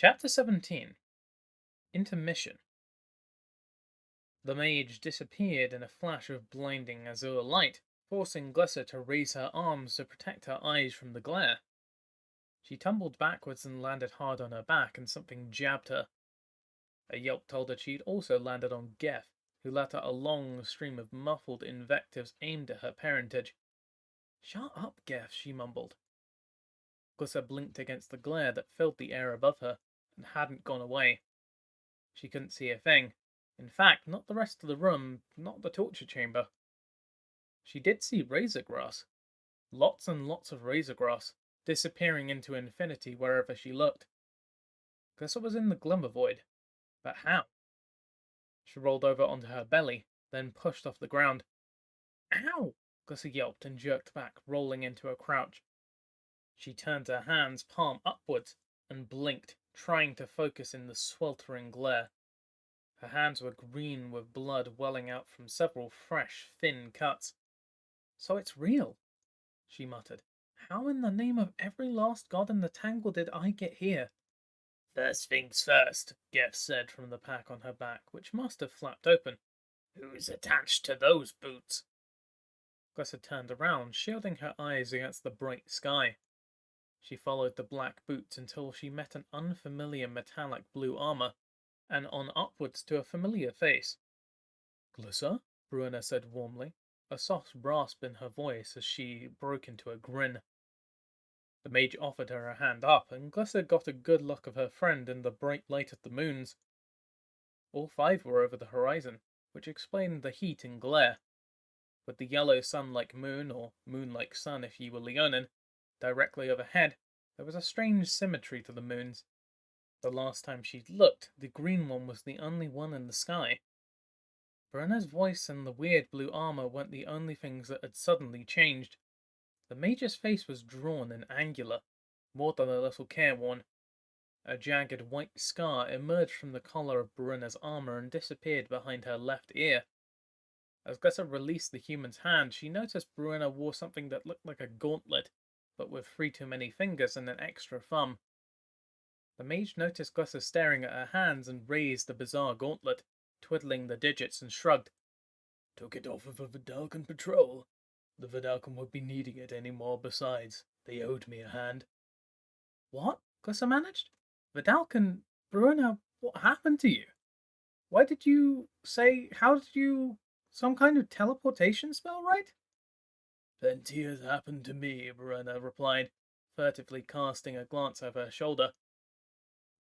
Chapter 17. Intermission. The mage disappeared in a flash of blinding azure light, forcing Glissa to raise her arms to protect her eyes from the glare. She tumbled backwards and landed hard on her back, and something jabbed her. A yelp told her she'd also landed on Geth, who let out a long stream of muffled invectives aimed at her parentage. "Shut up, Geth," she mumbled. Glissa blinked against the glare that filled the air above her, and hadn't gone away. She couldn't see a thing. In fact, not the rest of the room, not the torture chamber. She did see razor grass. Lots and lots of razor grass, disappearing into infinity wherever she looked. Glissa was in the glimmer void. But how? She rolled over onto her belly, then pushed off the ground. "Ow!" Glissa yelped and jerked back, rolling into a crouch. She turned her hands palm upwards and blinked, trying to focus in the sweltering glare. Her hands were green with blood welling out from several fresh, thin cuts. "So it's real," she muttered. "How in the name of every last god in the tangle did I get here?" "First things first," Geth said from the pack on her back, which must have flapped open. "Who's attached to those boots?" Glissa turned around, shielding her eyes against the bright sky. She followed the black boots until she met an unfamiliar metallic blue armor, and on upwards to a familiar face. "Glissa?" Bruenna said warmly, a soft rasp in her voice as she broke into a grin. The mage offered her a hand up, and Glissa got a good look of her friend in the bright light of the moons. All five were over the horizon, which explained the heat and glare. With the yellow sun-like moon, or moon-like sun if ye were Leonin, directly overhead, there was a strange symmetry to the moons. The last time she'd looked, the green one was the only one in the sky. Bruenna's voice and the weird blue armor weren't the only things that had suddenly changed. The mage's face was drawn and angular, more than a little careworn. A jagged white scar emerged from the collar of Bruenna's armor and disappeared behind her left ear. As Glissa released the human's hand, she noticed Bruenna wore something that looked like a gauntlet, but with 3 too many fingers and an extra thumb. The mage noticed Glissa staring at her hands and raised the bizarre gauntlet, twiddling the digits, and shrugged. "Took it off of a Vidalcan patrol. The Vidalcan would be needing it any more besides. They owed me a hand." "What?" Glissa managed. "Vidalcan? Bruenna, what happened to you? Why did you say, how did you, some kind of teleportation spell, right?" "Plenty has happened to me," Bruenna replied, furtively casting a glance over her shoulder.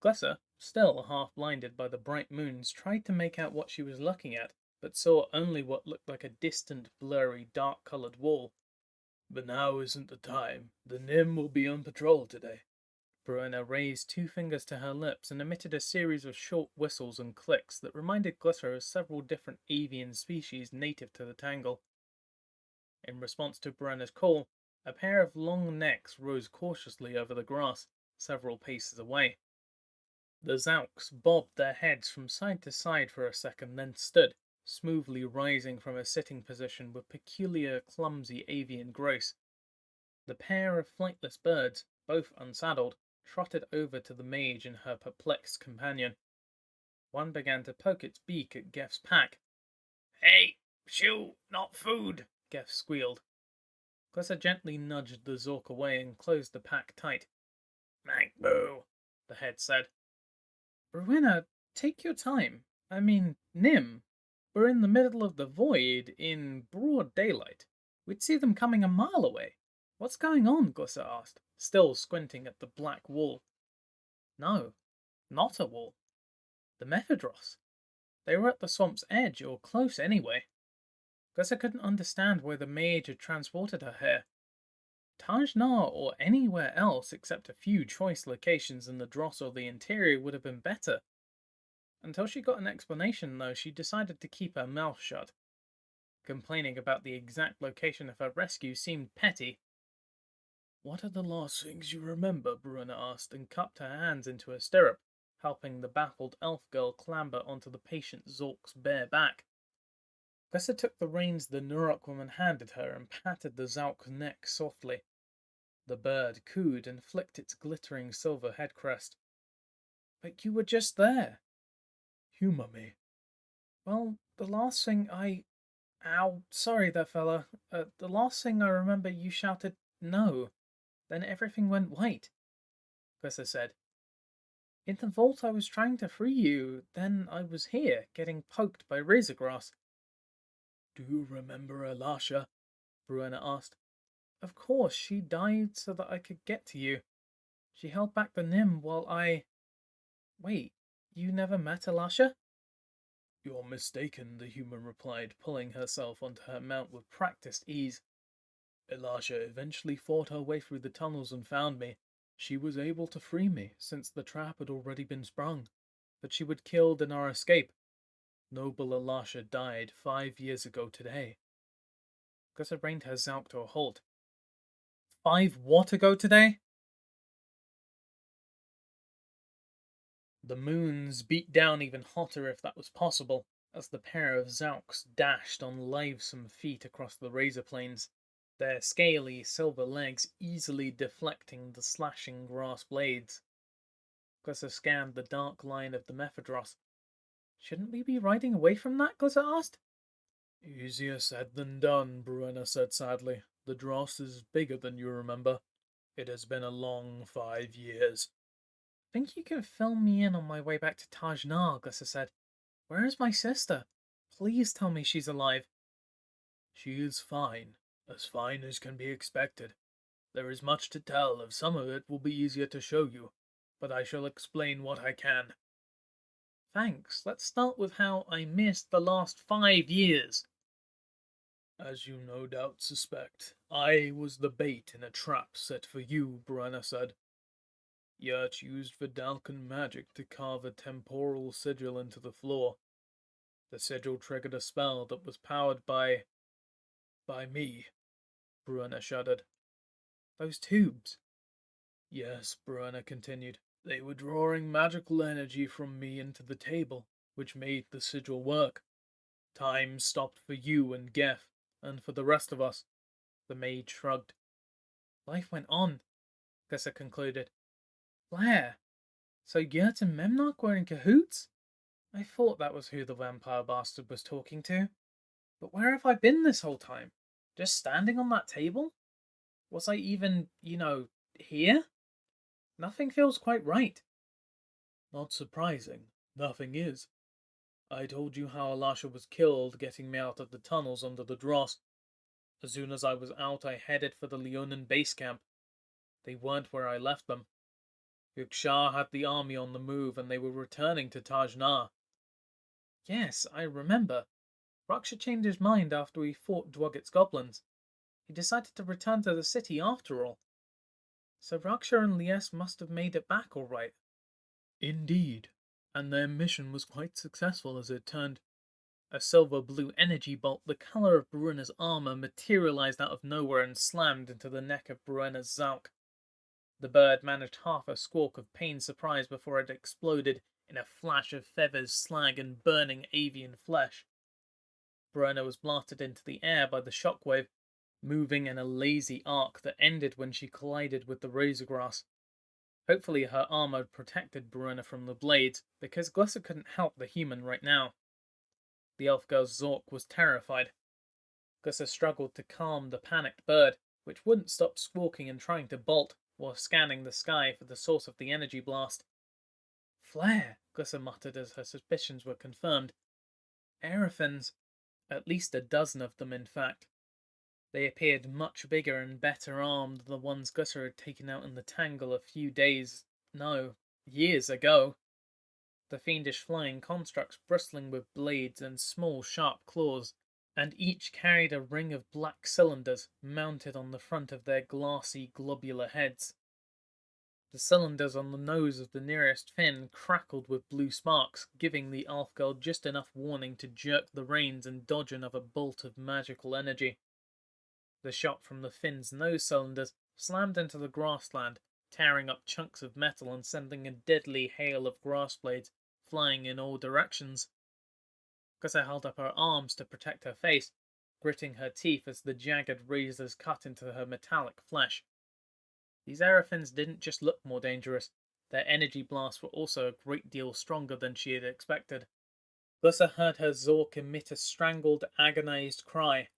Glissa, still half blinded by the bright moons, tried to make out what she was looking at, but saw only what looked like a distant, blurry, dark-colored wall. "But now isn't the time. The Nym will be on patrol today." Bruenna raised 2 fingers to her lips and emitted a series of short whistles and clicks that reminded Glissa of several different avian species native to the Tangle. In response to Bruenna's call, a pair of long necks rose cautiously over the grass, several paces away. The Zauks bobbed their heads from side to side for a second, then stood, smoothly rising from a sitting position with peculiar, clumsy avian grace. The pair of flightless birds, both unsaddled, trotted over to the mage and her perplexed companion. One began to poke its beak at Geth's pack. "Hey, shoo, not food," Geth squealed. Glissa gently nudged the Zork away and closed the pack tight. "Mank boo," the head said. "Bruenna, take your time. I mean, Nym. We're in the middle of the void in broad daylight. We'd see them coming a mile away. What's going on?" Glissa asked, still squinting at the black wall. No, not a wall. The Mephidros. They were at the swamp's edge, or close anyway. Glissa couldn't understand why the mage had transported her here. Taj Nar or anywhere else except a few choice locations in the Dross or the interior would have been better. Until she got an explanation, though, she decided to keep her mouth shut. Complaining about the exact location of her rescue seemed petty. "What are the last things you remember?" Bruenna asked, and cupped her hands into a stirrup, helping the baffled elf girl clamber onto the patient Zork's bare back. Glissa took the reins the Nurok woman handed her and patted the Zauk's neck softly. The bird cooed and flicked its glittering silver head crest. But you were just there. Humour me. Well, the last thing I... Ow, sorry there, fella. The last thing I remember you shouted, no. Then everything went white, Glissa said. In the vault I was trying to free you, then I was here, getting poked by razor grass. Do you remember Elisha? Bruenna asked. Of course, she died so that I could get to you. She held back the Nym while I... Wait, you never met Elisha? You're mistaken, the human replied, pulling herself onto her mount with practiced ease. Elisha eventually fought her way through the tunnels and found me. She was able to free me, since the trap had already been sprung, but she would killed in our escape. Noble Elisha died 5 years ago today. Glissa reined her Zalk to a halt. 5 what ago today? The moons beat down even hotter if that was possible, as the pair of Zalks dashed on lithesome feet across the razor plains, their scaly silver legs easily deflecting the slashing grass blades. Glissa scanned the dark line of the Mephedros. Shouldn't we be riding away from that? Glissa asked. Easier said than done, Bruenna said sadly. The dross is bigger than you remember. It has been a long 5 years. Think you can fill me in on my way back to Taj Nahar, Glissa said. Where is my sister? Please tell me she's alive. She is fine as can be expected. There is much to tell, of some of it will be easier to show you, but I shall explain what I can. Thanks. Let's start with how I missed the last 5 years. As you no doubt suspect, I was the bait in a trap set for you, Bruenna said. Yurt used Vidalcan magic to carve a temporal sigil into the floor. The sigil triggered a spell that was powered by me, Bruenna shuddered. Those tubes? Yes, Bruenna continued. They were drawing magical energy from me into the table, which made the sigil work. Time stopped for you and Geth, and for the rest of us. The maid shrugged. Life went on, Glissa concluded. Blair, so Yurt and Memnock were in cahoots? I thought that was who the vampire bastard was talking to. But where have I been this whole time? Just standing on that table? Was I even, here? Nothing feels quite right. Not surprising. Nothing is. I told you how Elisha was killed getting me out of the tunnels under the dross. As soon as I was out, I headed for the Leonin base camp. They weren't where I left them. Yukshar had the army on the move, and they were returning to Taj Nahar. Yes, I remember. Raksha changed his mind after we fought Dwugget's goblins. He decided to return to the city after all. So Raksha and Lies must have made it back all right. Indeed, and their mission was quite successful as it turned. A silver-blue energy bolt the colour of Bruenna's armour materialised out of nowhere and slammed into the neck of Bruenna's Zalk. The bird managed half a squawk of pained surprise before it exploded in a flash of feathers, slag, and burning avian flesh. Bruenna was blasted into the air by the shockwave, moving in a lazy arc that ended when she collided with the razor grass. Hopefully her armour protected Bruenna from the blades, because Glissa couldn't help the human right now. The elf girl's Zork was terrified. Glissa struggled to calm the panicked bird, which wouldn't stop squawking and trying to bolt, while scanning the sky for the source of the energy blast. Flare, Glissa muttered as her suspicions were confirmed. Aerophans, at least a dozen of them in fact. They appeared much bigger and better armed than the ones Glissa had taken out in the tangle a few years ago. The fiendish flying constructs bristling with blades and small sharp claws, and each carried a ring of black cylinders mounted on the front of their glassy, globular heads. The cylinders on the nose of the nearest fin crackled with blue sparks, giving the elf girl just enough warning to jerk the reins and dodge another bolt of magical energy. The shot from the fin's nose cylinders slammed into the grassland, tearing up chunks of metal and sending a deadly hail of grass blades flying in all directions. Glissa held up her arms to protect her face, gritting her teeth as the jagged razors cut into her metallic flesh. These aerophans didn't just look more dangerous, Their energy blasts were also a great deal stronger than she had expected. Glissa heard her Zork emit a strangled, agonized cry.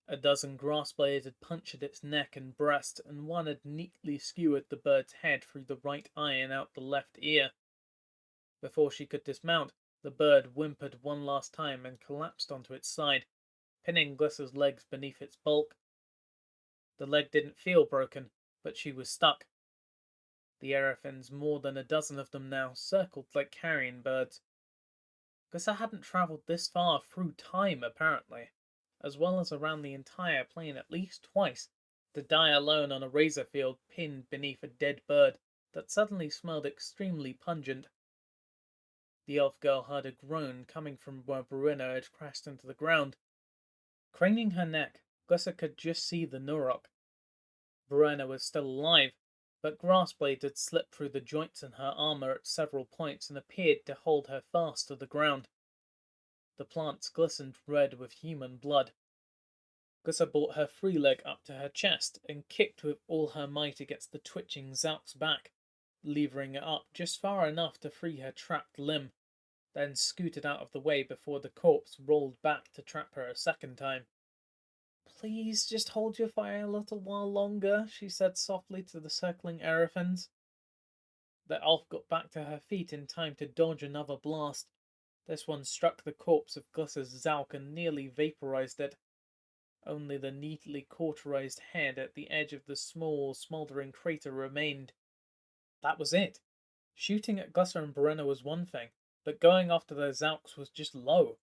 A dozen grass blades had punctured its neck and breast, and one had neatly skewered the bird's head through the right eye and out the left ear. Before she could dismount, the bird whimpered one last time and collapsed onto its side, pinning Glissa's legs beneath its bulk. The leg didn't feel broken, but she was stuck. The Aerophans, more than a dozen of them now, circled like carrion birds. Glissa hadn't travelled this far through time, apparently, as well as around the entire plane at least twice, to die alone on a razor field pinned beneath a dead bird that suddenly smelled extremely pungent. The elf girl heard a groan coming from where Bruenna had crashed into the ground. Craning her neck, Glissa could just see the Nurok. Bruenna was still alive, but grass blades had slipped through the joints in her armor at several points and appeared to hold her fast to the ground. The plants glistened red with human blood. Glissa brought her free leg up to her chest and kicked with all her might against the twitching Zauk's back, levering it up just far enough to free her trapped limb, then scooted out of the way before the corpse rolled back to trap her a second time. "Please just hold your fire a little while longer," she said softly to the circling Aerophans. The elf got back to her feet in time to dodge another blast. This one struck the corpse of Glissa's Zauk and nearly vaporized it. Only the neatly cauterized head at the edge of the small, smoldering crater remained. That was it. Shooting at Glissa and Bruenna was one thing, but going after their Zauks was just low.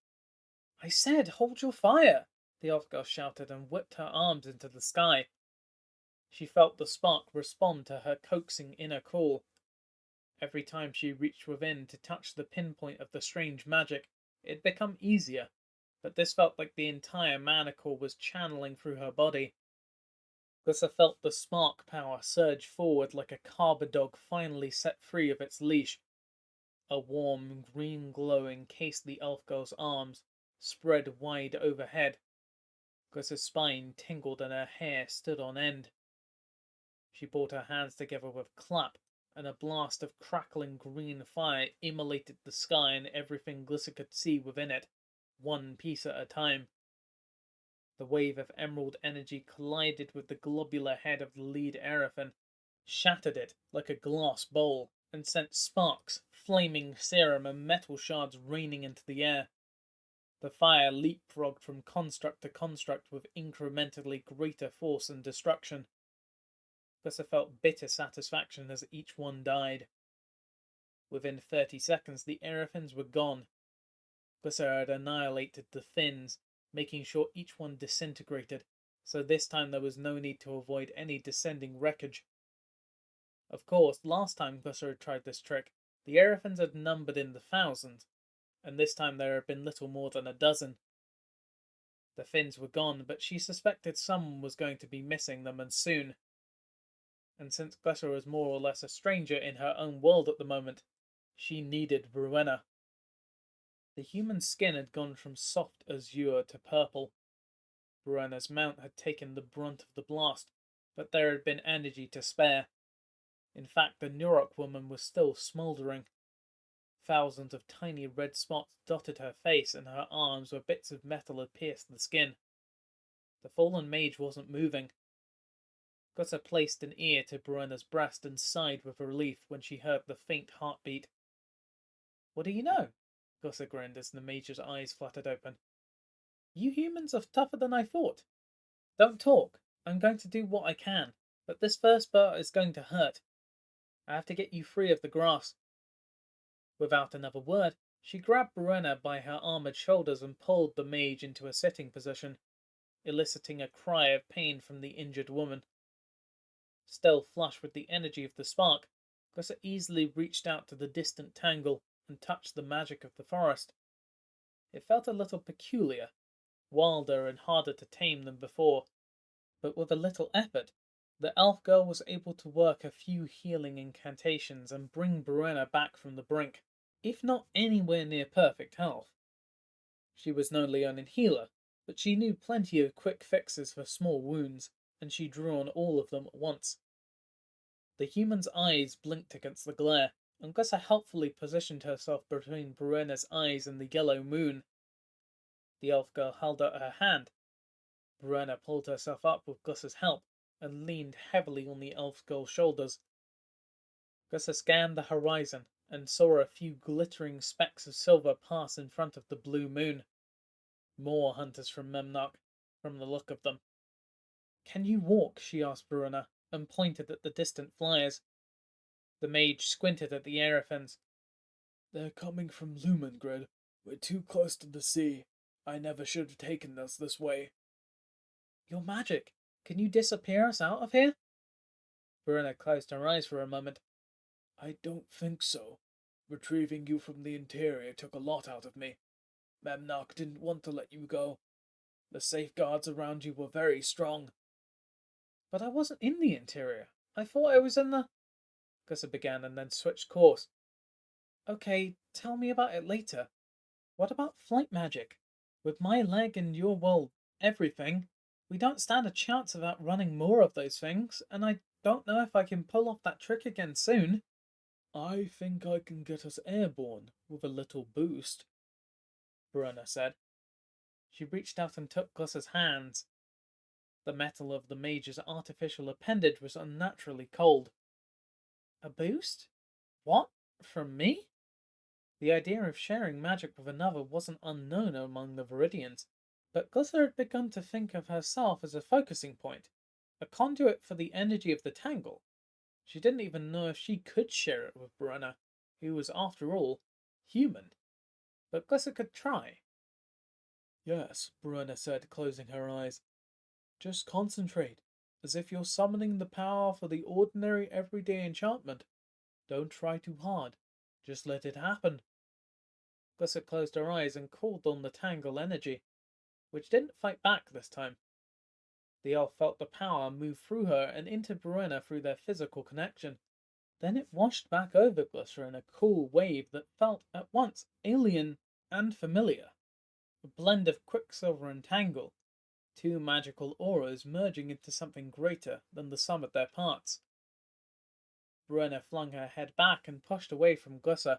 "I said, hold your fire!" the elf girl shouted and whipped her arms into the sky. She felt the spark respond to her coaxing inner call. Every time she reached within to touch the pinpoint of the strange magic, it had become easier, but this felt like the entire manacle was channeling through her body. Glissa felt the spark power surge forward like a carver dog finally set free of its leash. A warm green glow encased the elf girl's arms, spread wide overhead. Glissa's spine tingled and her hair stood on end. She brought her hands together with a clap, and a blast of crackling green fire immolated the sky and everything Glissa could see within it, one piece at a time. The wave of emerald energy collided with the globular head of the lead Aerophan, shattered it like a glass bowl, and sent sparks, flaming serum, and metal shards raining into the air. The fire leapfrogged from construct to construct with incrementally greater force and destruction. Glissa felt bitter satisfaction as each one died. Within 30 seconds, the Aerophans were gone. Glissa had annihilated the fins, making sure each one disintegrated, so this time there was no need to avoid any descending wreckage. Of course, last time Glissa had tried this trick, the Aerophans had numbered in the thousands, and this time there had been little more than a dozen. The fins were gone, but she suspected someone was going to be missing them, and soon. And since Glissa was more or less a stranger in her own world at the moment, she needed Bruenna. The human skin had gone from soft azure to purple. Bruenna's mount had taken the brunt of the blast, but there had been energy to spare. In fact, the Nurok woman was still smouldering. Thousands of tiny red spots dotted her face, and her arms where bits of metal had pierced the skin. The fallen mage wasn't moving. Glissa placed an ear to Bruenna's breast and sighed with relief when she heard the faint heartbeat. "What do you know?" Glissa grinned as the mage's eyes fluttered open. "You humans are tougher than I thought. Don't talk. I'm going to do what I can, but this first part is going to hurt. I have to get you free of the grass." Without another word, she grabbed Bruenna by her armored shoulders and pulled the mage into a sitting position, eliciting a cry of pain from the injured woman. Still flush with the energy of the spark, Glissa easily reached out to the distant tangle and touched the magic of the forest. It felt a little peculiar, wilder and harder to tame than before, but with a little effort, the elf girl was able to work a few healing incantations and bring Bruenna back from the brink, if not anywhere near perfect health. She was no Leonin healer, but she knew plenty of quick fixes for small wounds, and she drew on all of them at once. The human's eyes blinked against the glare, and Glissa helpfully positioned herself between Bruenna's eyes and the yellow moon. The elf girl held out her hand. Bruenna pulled herself up with Glissa's help and leaned heavily on the elf girl's shoulders. Glissa scanned the horizon and saw a few glittering specks of silver pass in front of the blue moon. More hunters from Memnock, from the look of them. Can you walk? She asked Bruenna, and pointed at the distant flyers. The mage squinted at the aerophans. They're coming from Lumengrid. We're too close to the sea. I never should have taken us this way. Your magic. Can you disappear us out of here? Bruenna closed her eyes for a moment. I don't think so. Retrieving you from the interior took a lot out of me. Memnock didn't want to let you go. The safeguards around you were very strong. But I wasn't in the interior. I thought I was in the... Glissa began and then switched course. Okay, tell me about it later. What about flight magic? With my leg and your, well, everything, we don't stand a chance of outrunning more of those things, and I don't know if I can pull off that trick again soon. I think I can get us airborne with a little boost, Bruenna said. She reached out and took Glissa's hands. The metal of the mage's artificial appendage was unnaturally cold. A boost? What? From me? The idea of sharing magic with another wasn't unknown among the Viridians, but Glissa had begun to think of herself as a focusing point, a conduit for the energy of the tangle. She didn't even know if she could share it with Bruenna, who was, after all, human. But Glissa could try. Yes, Bruenna said, closing her eyes. Just concentrate, as if you're summoning the power for the ordinary everyday enchantment. Don't try too hard. Just let it happen. Glissa closed her eyes and called on the tangle energy, which didn't fight back this time. The elf felt the power move through her and into Bruenna through their physical connection. Then it washed back over Glissa in a cool wave that felt at once alien and familiar. A blend of Quicksilver and Tangle, two magical auras merging into something greater than the sum of their parts. Bruenna flung her head back and pushed away from Glissa,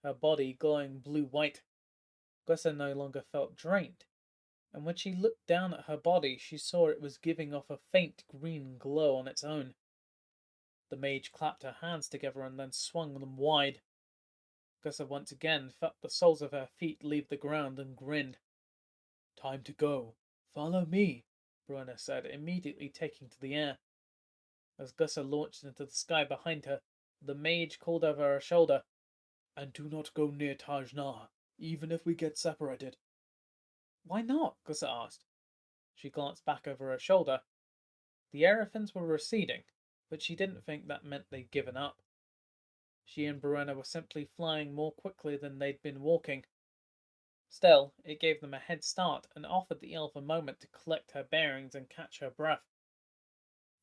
her body glowing blue-white. Glissa no longer felt drained, and when she looked down at her body, she saw it was giving off a faint green glow on its own. The mage clapped her hands together and then swung them wide. Glissa once again felt the soles of her feet leave the ground and grinned. Time to go. Follow me, Bruenna said, immediately taking to the air. As Glissa launched into the sky behind her, the mage called over her shoulder. And do not go near Tajnar, even if we get separated. Why not? Glissa asked. She glanced back over her shoulder. The aerophans were receding, but she didn't think that meant they'd given up. She and Bruenna were simply flying more quickly than they'd been walking. Still, it gave them a head start and offered the elf a moment to collect her bearings and catch her breath.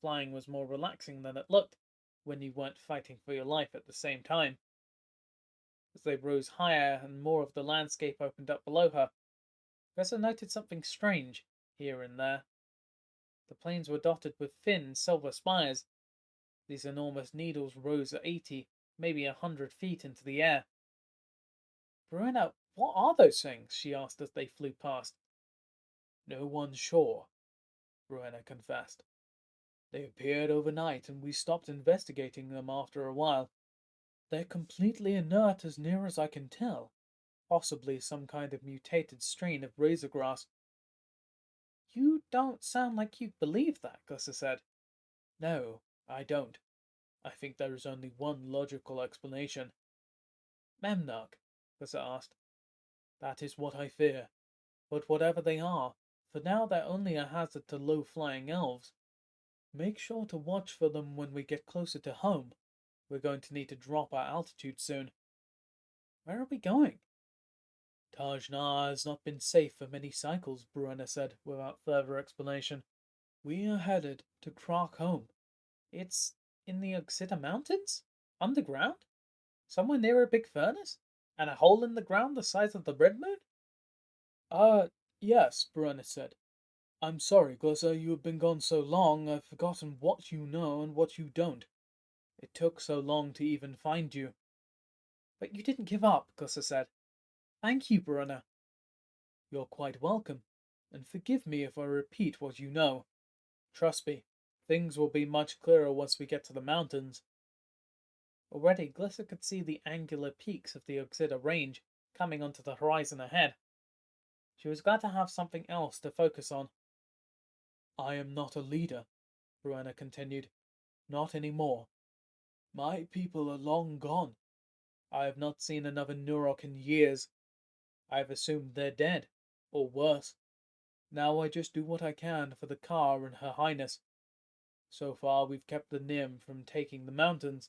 Flying was more relaxing than it looked, when you weren't fighting for your life at the same time. As they rose higher and more of the landscape opened up below her, Glissa noted something strange here and there. The plains were dotted with thin silver spires. These enormous needles rose 80, maybe 100 feet into the air. Bruenna, what are those things? She asked as they flew past. No one's sure, Bruenna confessed. They appeared overnight and we stopped investigating them after a while. They're completely inert as near as I can tell. Possibly some kind of mutated strain of razor grass. You don't sound like you believe that, Glissa said. No, I don't. I think there is only one logical explanation. Memnock? Glissa asked. That is what I fear. But whatever they are, for now they're only a hazard to low-flying elves. Make sure to watch for them when we get closer to home. We're going to need to drop our altitude soon. Where are we going? Tajnar has not been safe for many cycles, Bruenna said, without further explanation. We are headed to Home. It's in the Oxida Mountains? Underground? Somewhere near a big furnace? And a hole in the ground the size of the Red Moon? Yes, Bruenna said. I'm sorry, Glissa, you have been gone so long, I've forgotten what you know and what you don't. It took so long to even find you. But you didn't give up, Glissa said. Thank you, Bruenna. You're quite welcome, and forgive me if I repeat what you know. Trust me, things will be much clearer once we get to the mountains. Already, Glissa could see the angular peaks of the Oxida Range coming onto the horizon ahead. She was glad to have something else to focus on. I am not a leader, Bruenna continued. Not anymore. My people are long gone. I have not seen another Nurok in years. I have assumed they're dead, or worse. Now I just do what I can for the Ka and Her Highness. So far we've kept the Nim from taking the mountains,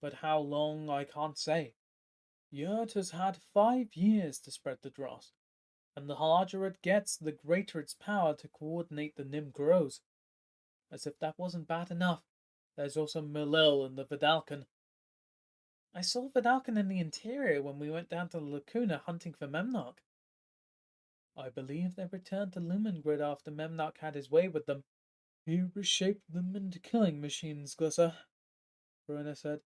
but how long I can't say. Yurt has had 5 years to spread the dross, and the larger it gets, the greater its power to coordinate the Nim grows. As if that wasn't bad enough, there's also Milil and the Vidalcan. I saw Vidalcan in the interior when we went down to the Lacuna hunting for Memnarch. I believe they returned to Lumengrid after Memnarch had his way with them. He reshaped them into killing machines, Glissa, Bruenna said.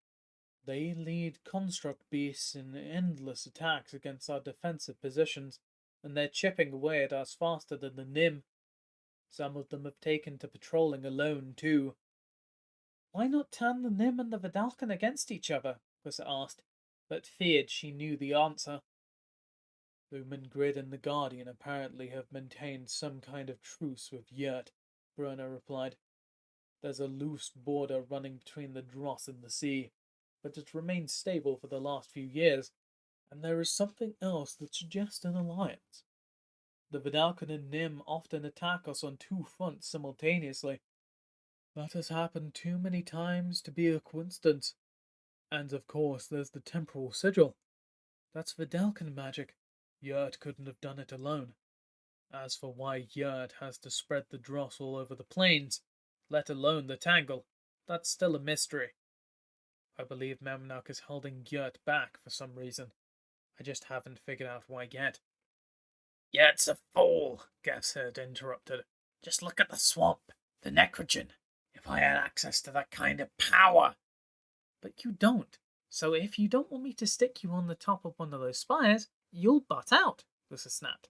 They lead construct beasts in endless attacks against our defensive positions, and they're chipping away at us faster than the Nim. Some of them have taken to patrolling alone, too. Why not turn the Nim and the Vidalcan against each other? Glissa asked, but feared she knew the answer. Lumengrid and the Guardian apparently have maintained some kind of truce with Yurt, Bruenna replied. There's a loose border running between the Dross and the sea, but it's remained stable for the last few years, and there is something else that suggests an alliance. The Vidalcan and Nim often attack us on 2 fronts simultaneously. That has happened too many times to be a coincidence. And of course there's the temporal sigil. That's Vidalcan magic. Yurt couldn't have done it alone. As for why Yurt has to spread the dross all over the plains, let alone the Tangle, that's still a mystery. I believe Memnarch is holding Yurt back for some reason. I just haven't figured out why yet. Yurt's a fool, Gavserd interrupted. Just look at the swamp, the Necrogen. If I had access to that kind of power. But you don't. So if you don't want me to stick you on the top of one of those spires, you'll butt out, Glissa snapped.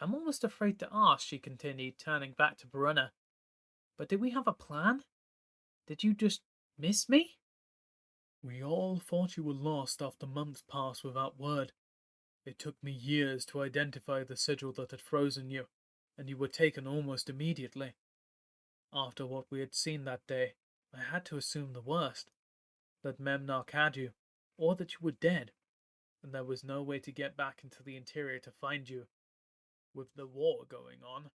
I'm almost afraid to ask, she continued, turning back to Bruenna. But did we have a plan? Did you just miss me? We all thought you were lost after months passed without word. It took me years to identify the sigil that had frozen you, and you were taken almost immediately. After what we had seen that day, I had to assume the worst. That Memnarch had you, or that you were dead, and there was no way to get back into the interior to find you. With the war going on,